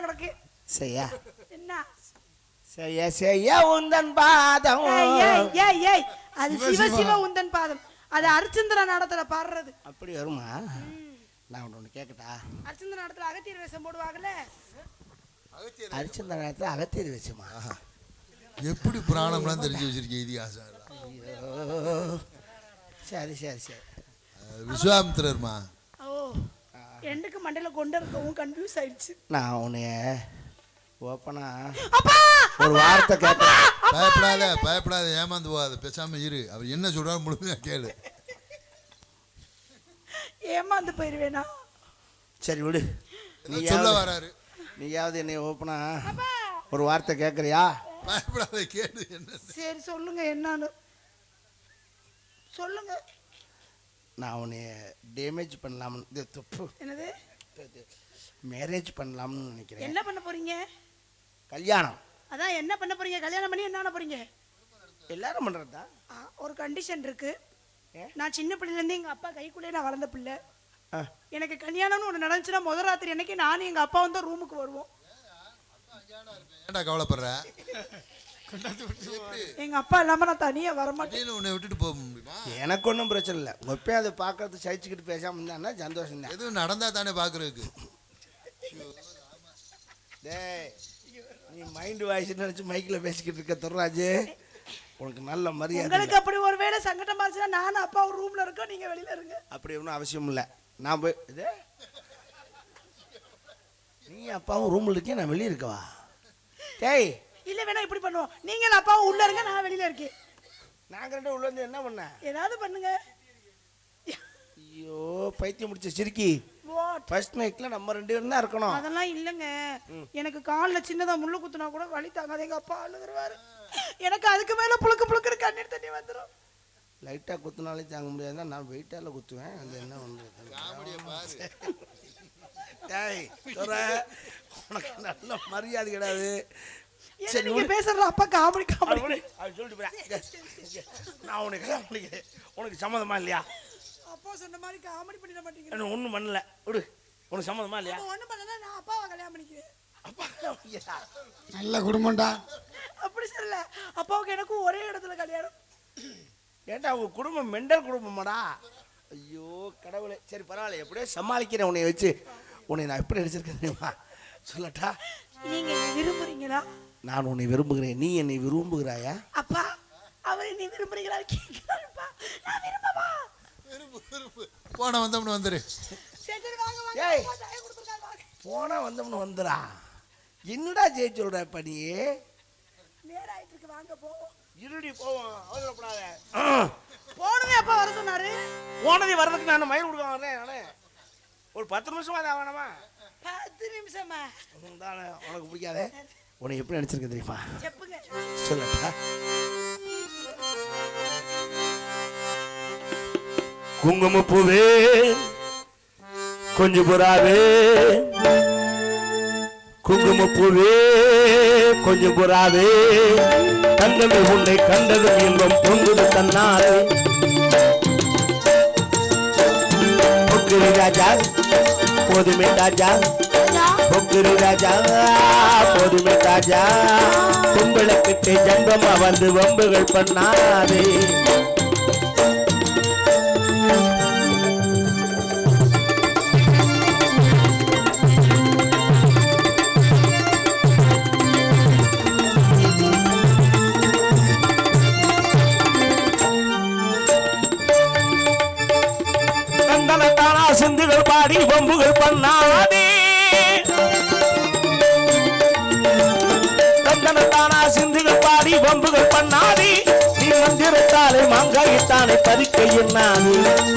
கிடக்கு. செய்யா என்ன செய்ய செய்ய உந்தன் பாதம். ஏய் அது சிவ சிவ உந்தன் பாதம். அது அரிச்சந்திர நாடத்துல பாடுறது. அப்படி வருமா? நான் ஒன்று கேட்கட்டா? அரிச்சந்திர நாடத்துல அகத்தியர் வேஷம் போடுவாங்கல்ல. அரிச்சந்திர நேரத்தில் அகத்தியர் வேஷமா? எப்படி புராணம்லாம் தெரிஞ்சு வச்சிருக்கீங்க இதிகாசம்? சரி சரி சரி. விஸ்வாமித்திரர்மா. ஓ எண்டுக்கு மண்டையில கொண்டு இருக்கவும் கன்ஃபியூஸ் ஆயிடுச்சு. நான் உன்னைய ஓப்பனா ஒரு வார்த்தை கேட்பேன். பயப்படாத ஏமாந்து போகாத, பேசாம இரு. அவர் என்ன சொல்றாரு முழுமையா கேளு. ஏமாந்து போயிருவேனா? சரி விடு. நீ சொல்ல வராரு. நீயாவது என்னை ஓப்பனா ஒரு வார்த்தை கேட்குறியா? பயப்படாத கேளு. என்ன? சரி சொல்லுங்க, என்னன்னு சொல்லுங்க. நான் உன்னை டேமேஜ் பண்ணலாம்னு, என்னது மேரேஜ் பண்ணலாம்னு நினைக்கிறேன். என்ன பண்ண போறீங்க? கல்யாணம். அதான் என்ன பண்ண போறீங்க? கல்யாணம் பண்ணி என்ன பண்ண போறீங்க? எல்லாரும் பண்றதா? ஒரு கண்டிஷன் இருக்கு. நான் சின்ன பிள்ளைலேருந்து எங்கள் அப்பா கைக்குள்ளே நான் வளர்ந்த பிள்ளை. எனக்கு கல்யாணம்னு ஒன்று நடந்துச்சுன்னா முதல் ராத்திரி அன்னைக்கு நானும் எங்கள் அப்பா வந்து ரூமுக்கு வருவோம். ஏன்டா கவலைப்படுற? எங்க அப்பா இல்லாம நான் தனியா வரமாட்டேன். உன்னை விட்டுட்டு போக முடியுமா? எனக்கு ஒன்றும் பிரச்சனை இல்லை. ஒப்பே அதை பார்க்கறது சகிச்சுக்கிட்டு பேசாம இருந்தான்னா சந்தோஷம் தான். எதுவும் நடந்தா தானே பாக்குறதுக்கு. டேய், நீ மைண்ட் வாய்ஸ் நினைச்சு மைக்கில் பேசிக்கிட்டு இருக்க துர்ராஜ். உனக்கு நல்ல மரியாதை. உங்களுக்கு அப்படி ஒரு வேளை சங்கடமா இருந்துச்சுன்னா நானும் அப்பா ஒரு ரூம்ல இருக்கோம், நீங்க வெளியில இருங்க. அப்படி ஒன்றும் அவசியம் இல்லை. நான் போய் இது நீ அப்பாவும் ரூமில் இருக்கேன், நான் வெளியே இருக்கவா? டேய் இல்ல வேணா இப்படி பண்ணுவோம். நீங்க அப்பாவும் உள்ள இருங்க, நான் வெளியில இருக்கேன். நாங்கள் ரெண்டு உள்ள வந்து என்ன பண்ண? ஏதாவது பண்ணுங்க. ஐயோ பைத்தியம் முடிச்ச சிரிக்கி. ஃபர்ஸ்ட் நைட்ல நம்ம ரெண்டு பேரும் தான் இருக்கணும். அதெல்லாம் இல்லைங்க. எனக்கு காலில் சின்னதா முள்ளு குத்துனா கூட வலி தாங்காது. எங்க அப்பா அழுதுருவாரு. எனக்கு அதுக்கு மேல புழுக்கு புழுக்கு கண்ணீர் தண்ணி வந்துடும். லைட்டா குத்துனாலே தாங்க முடியாதுன்னா நான் வெயிட்டால குத்துவேன். அது என்ன வந்து உனக்கு நல்ல மரியாதை கிடையாது. சரி நீங்க பேசுற அப்பா காமெடி காமெடி சொல்லிட்டு நான் உனக்கு கல்யாணம் பண்ணிக்கிறேன். உனக்கு சம்மதமா இல்லையா? அப்பா சொன்ன மாதிரி காமெடி பண்ணிட மாட்டீங்க. ஒன்றும் பண்ணல விடு. உனக்கு சம்மதமா இல்லையா? ஒன்றும் பண்ணல, நான் அப்பாவை கல்யாணம் பண்ணிக்கிறேன். அப்பா நல்ல குடும்பம்டா. அப்படி சொல்லல, அப்பாவுக்கு எனக்கும் ஒரே இடத்துல கல்யாணம். ஏன்டா உங்க குடும்பம் மெண்டல் குடும்பமாடா? ஐயோ கடவுளே. சரி பரவாயில்ல, எப்படியோ சமாளிக்கிறேன். உன்னை வச்சு உன்னை நான் எப்படி நடிச்சிருக்கேன் தெரியுமா? சொல்லட்டா? நீங்க விரும்புறீங்களா? நான் உன்னை விரும்புகிறேன். நீ என்னை விரும்புகிறாயா? அப்பா அவர் நீ விரும்புறீங்களா கேட்கிறாருப்பா. நான் விரும்பவா? போன வந்தோம்னு வந்துரு. சரி வாங்க வாங்க. ஏய் கொடுத்துருக்காங்க வாங்க. போனா வந்தோம்னு வந்துடா. என்னடா ஜெய சொல்ற பண்ணி? நேரா ஆயிட்டு இருக்கு, வாங்க போவோம். இருடி போவோம். அவசரப்படாத. போனதே அப்பா வர சொன்னாரு. போனதே வரதுக்கு நான் மயில் கொடுக்க வரேன். நானே ஒரு 10 நிமிஷமா தான் வேணாமா? 10 நிமிஷமா? தானே உனக்கு பிடிக்காதே. உன்னை எப்படி நினைச்சிருக்க தெரியுமா? செப்புங்க. சொல்லட்டா? குங்குமப்பூவே கொஞ்சம் புறாவே, குங்குமப்பூவே கொஞ்சம் புறாவே, தங்கமே உன்னை கண்டது இன்பம் பொங்குது தன்னாலே. பொக்கிரி ராஜா போதுமே ராஜா, பொக்கிரி ராஜா போதுமே ராஜா, கும்பலை கிட்டே ஜன்பமா வந்து வம்புகள் பண்ணாதே. சிந்துகள் பாடி வம்புகள் பண்ணாதே, தந்தனத்தானா சிந்துகள் பாடி வம்புகள் பண்ணாதே. நீ மந்திரத்தாலே மாங்காயத்தானே பறிக்க எண்ணாது,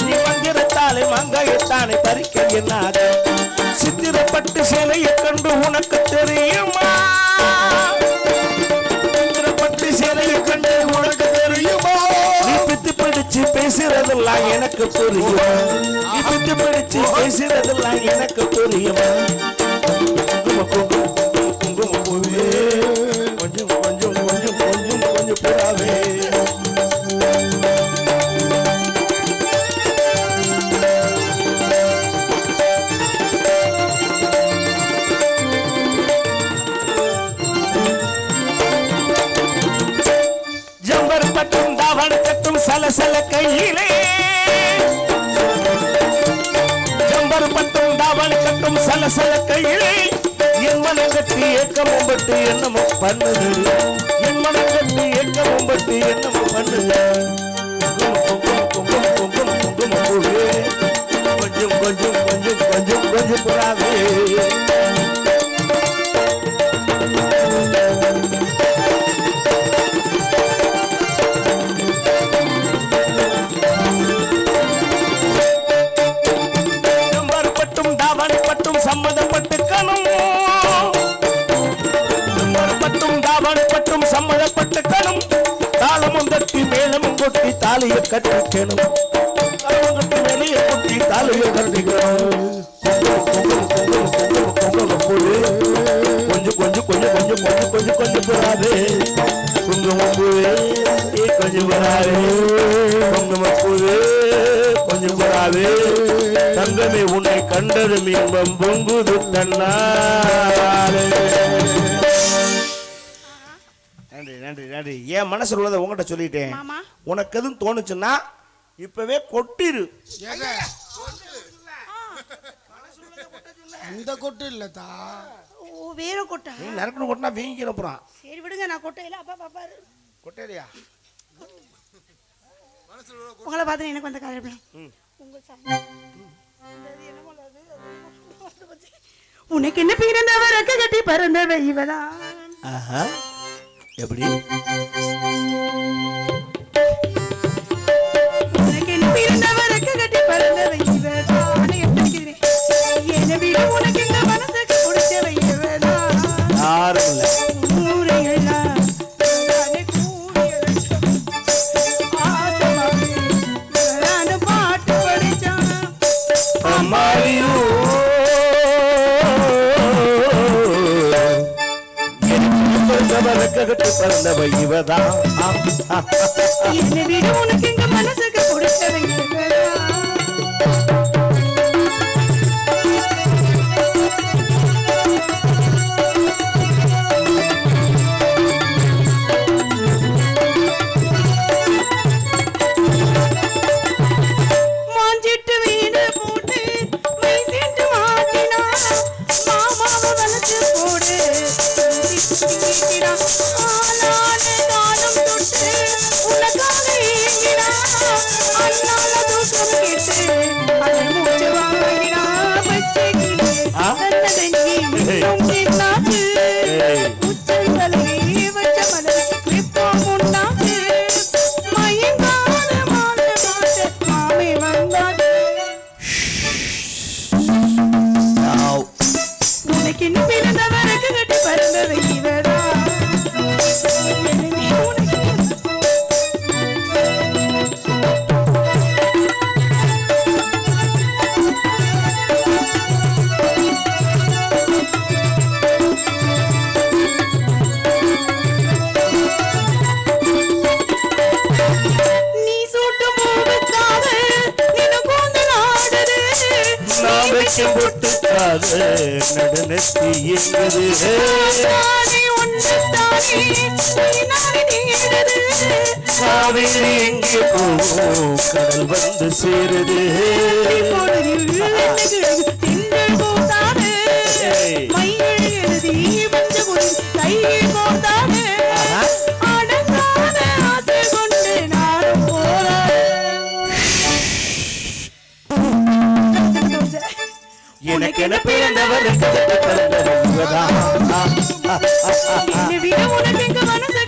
நீ மந்திரத்தாலே மாங்காயத்தானே பறிக்க எண்ணாது. சித்திரப்பட்டு சேலையை கண்டு உனக்கு தெரியுமா? சித்திரப்பட்டு சேலையை கண்டு உனக்கு தெரியுமா? நீ பித்து பிடிச்சு பேசுறதெல்லாம் எனக்கு புரியுமா? நீ பித்து பிடிச்சு பேசுறதெல்லாம் எனக்கு புரியுமா? குங்குமம் பூவே கொஞ்சம் கொஞ்சம் கொஞ்சம் கொஞ்சம் கொஞ்சம் புறாவே. சலசல கையிலே ஜம்பர் பட்டும் தாவணி கட்டும் சலசல கையிலே என் மனம் கட்டி ஏக்கமும் பட்டு என்னமோ பண்ணுது என் மனம் கட்டி ஏக்கமும் பட்டு என்னமோ பண்ணுது கொஞ்சம் கொஞ்சம் கொஞ்சம் கொஞ்சம் கொஞ்சம் புறாவே பட்டும் சம்மதப்பட்டு கணும் பட்டும் தாவணி பட்டும் சம்மதப்பட்டு கணும் தாளமும் தட்டி மேளமும் கொட்டி தாலியை கட்டிக்கணும் கட்டி வெளியே கொட்டி தாலியை கட்டிக்கணும் கொஞ்சம் கொஞ்சம் கொஞ்சம் கொஞ்சம் கொஞ்சம் கொஞ்சம் கொஞ்சம் போறாது குங்குமப்பூவே கொஞ்சம் போறாது குங்குமப்பூவே கொஞ்சம் போறாது தங்கமே உன்னை கண்டது இன்பம் பொங்குது தன்னாலே. நன்றி நன்றி நன்றி. என் மனசுல உள்ளதை உங்ககிட்ட சொல்லிட்டேன். உனக்கு எதுவும் தோணுச்சுன்னா இப்பவே கொட்டிரு. அந்த கொட்டு இல்லதா, ஓ வேற கொட்டா. நீ நறுக்கணும் கொட்டினா வீங்கிற போறான். சரி விடுங்க, நான் கொட்டையில அப்பா பாப்பாரு. கொட்டையிலையா? உங்களை பார்த்து எனக்கு வந்த காரியம். உங்க உனக்கு என்ன பிறந்தவ ரெக்க கட்டி பறந்தவ இவதான். எப்படி உனக்கு என்ன பிறந்தவ ரெக்க கட்டி பறந்தவ இவதான். என்ன விட உனக்கு இந்த மனசுக்கு பிடிச்சவ இவதான். யாரும் இல்லை. பாட்டு படிச்சான் கட்டி பிறந்தவ இவதான். என்ன விட உனக்கு எங்க மனசுக்கு பிடிச்சவ இவதான். மாஞ்சிட்டு வீடு போட்டு மை சென்று மாட்டினா மாமாவை வளர்த்து போடு உனக்காக ஏங்கினா அண்ணால தூக்கம் கேட்டு அதன் மூச்சு வாங்கினா பச்சை கிளி உச்சந்தலையே வச்ச மலர் இப்போ முன்னாச்சு மயங்காத மாட்ட மாட்ட மாமே வந்தாச்சு. உனக்கு இன்னும் பிறந்தவருக்கு கட்டி பறந்தவை இவதான். நீ சூட்டும் பூவுக்காக நின்னு கூந்தல் ஆடுது. நான் வைக்கும் பொட்டுக்காக நடனத்தி எங்குது. தானே ஒன்றுத்தானே நானே தேடுது. காவேரி எங்கே போகும் கடல் வந்து சேருது. பொழுதில் திங்கள் போதாது மயில் எழுதி பஞ்சகுடி கையில் போதாது. அடங்காத ஆசை கொண்டு நானும் எனக்கு என்ன பிறந்தவர் என்னை விட உனக்கு எங்க மனசு